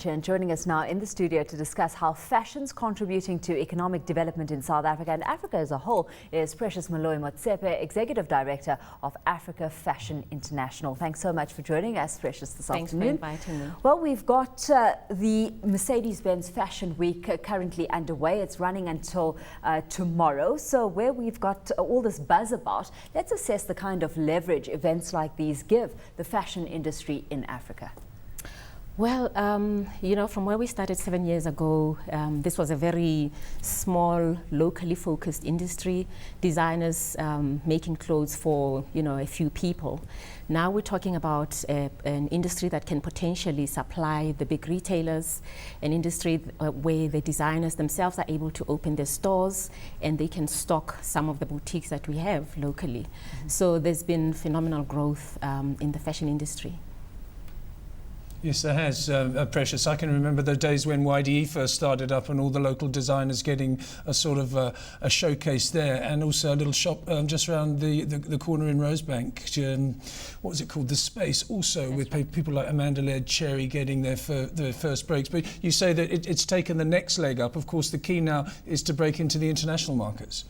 much. And joining us now in the studio to discuss how fashion's contributing to economic development in South Africa and Africa as a whole is Precious Moloi Motsepe, Executive Director of Africa Fashion International. Thanks so much for joining us, Precious, this afternoon. Thanks for inviting me. Well, we've got the Mercedes-Benz Fashion Week currently underway. It's running until tomorrow. So where we've got all this buzz about, let's assess the kind of leverage events like these give the fashion industry in Africa. Well, from where we started 7 years ago, this was a very small, locally focused industry, designers making clothes for, a few people. Now we're talking about an industry that can potentially supply the big retailers, an industry where the designers themselves are able to open their stores and they can stock some of the boutiques that we have locally. Mm-hmm. So there's been phenomenal growth in the fashion industry. Yes, there has, Precious. I can remember the days when YDE first started up and all the local designers getting a sort of a showcase there, and also a little shop just around the corner in Rosebank. What was it called? The Space, also with people like Amanda Laird Cherry getting their first breaks. But you say that it's taken the next leg up. Of course, the key now is to break into the international markets.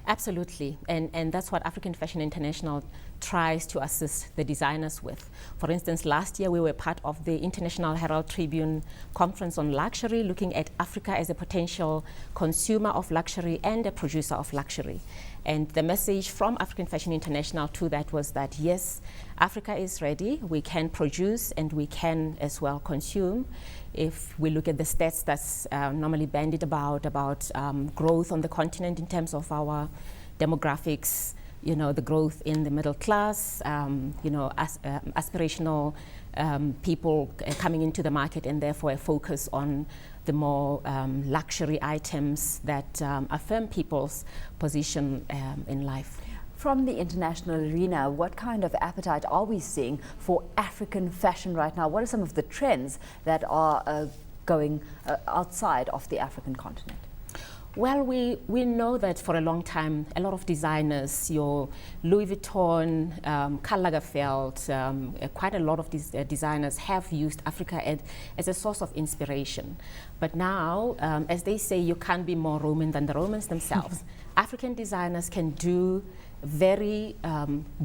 Absolutely, and that's what African Fashion International tries to assist the designers with. For instance, last year we were part of the International Herald Tribune Conference on Luxury, looking at Africa as a potential consumer of luxury and a producer of luxury. And the message from African Fashion International to that was that, yes, Africa is ready, we can produce and we can as well consume. If we look at the stats that's normally bandied about growth on the continent in terms of our demographics, the growth in the middle class, aspirational people coming into the market, and therefore a focus on the more luxury items that affirm people's position in life. From the international arena, what kind of appetite are we seeing for African fashion right now? What are some of the trends that are going outside of the African continent? Well, we know that for a long time, a lot of designers, your Louis Vuitton, Karl Lagerfeld, quite a lot of these designers have used Africa as a source of inspiration. But now, as they say, you can't be more Roman than the Romans themselves. African designers can do very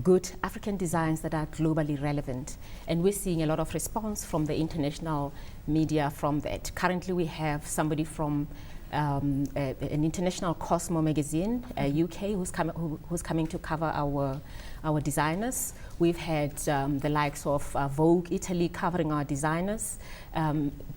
good African designs that are globally relevant. And we're seeing a lot of response from the international media from that. Currently, we have somebody from an international Cosmo magazine, UK, who's coming to cover our designers. We've had the likes of Vogue Italy covering our designers.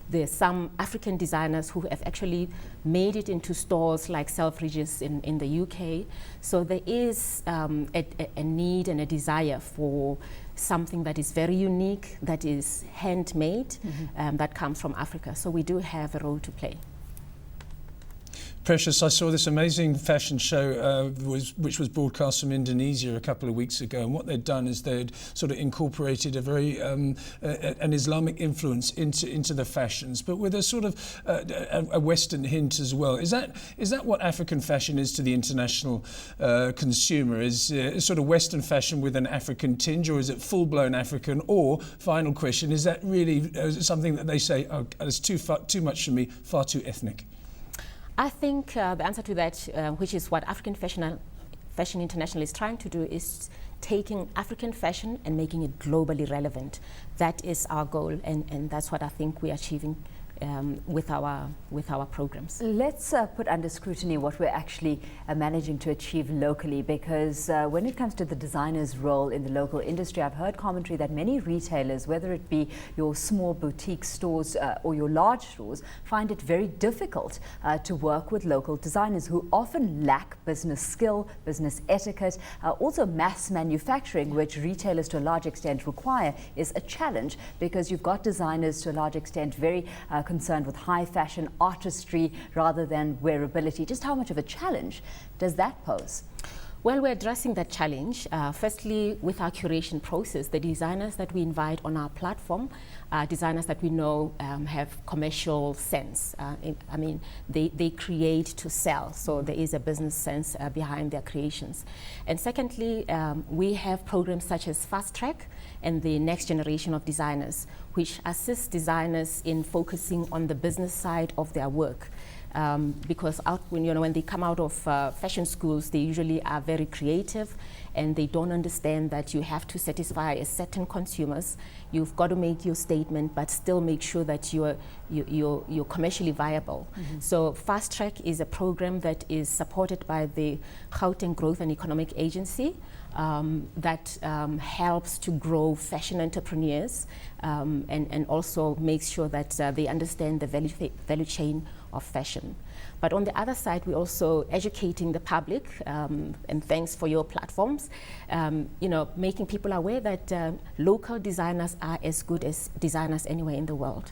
There's some African designers who have actually made it into stores like Selfridges in the UK. So there is a need and a desire for something that is very unique, that is handmade, that comes from Africa. So we do have a role to play. Precious, I saw this amazing fashion show which was broadcast from Indonesia a couple of weeks ago, and what they'd done is they'd sort of incorporated a very an Islamic influence into the fashions, but with a sort of a Western hint as well. Is that what African fashion is to the international consumer? Is sort of Western fashion with an African tinge, or is it full-blown African? Or, final question, is that really something that they say, oh, it's too much for me, far too ethnic? I think the answer to that, which is what African Fashion International is trying to do, is taking African fashion and making it globally relevant. That is our goal, and that's what I think we're achieving with our programs. Let's put under scrutiny what we're actually managing to achieve locally, because when it comes to the designer's role in the local industry, I've heard commentary that many retailers, whether it be your small boutique stores or your large stores, find it very difficult to work with local designers who often lack business skill, business etiquette. Also mass manufacturing, which retailers to a large extent require, is a challenge, because you've got designers to a large extent very concerned with high fashion artistry rather than wearability. Just how much of a challenge does that pose? Well, we're addressing that challenge. Firstly, with our curation process, the designers that we invite on our platform are designers that we know have commercial sense. I mean, they create to sell, so there is a business sense behind their creations. And secondly, we have programs such as Fast Track and the next generation of designers, which assist designers in focusing on the business side of their work. Because when they come out of fashion schools, they usually are very creative, and they don't understand that you have to satisfy a certain consumers. You've got to make your statement, but still make sure that you're commercially viable. Mm-hmm. So Fast Track is a program that is supported by the Gauteng Growth and Economic Agency that helps to grow fashion entrepreneurs and also makes sure that they understand the value chain of fashion. But on the other side, we're also educating the public, and thanks for your platforms, making people aware that local designers are as good as designers anywhere in the world.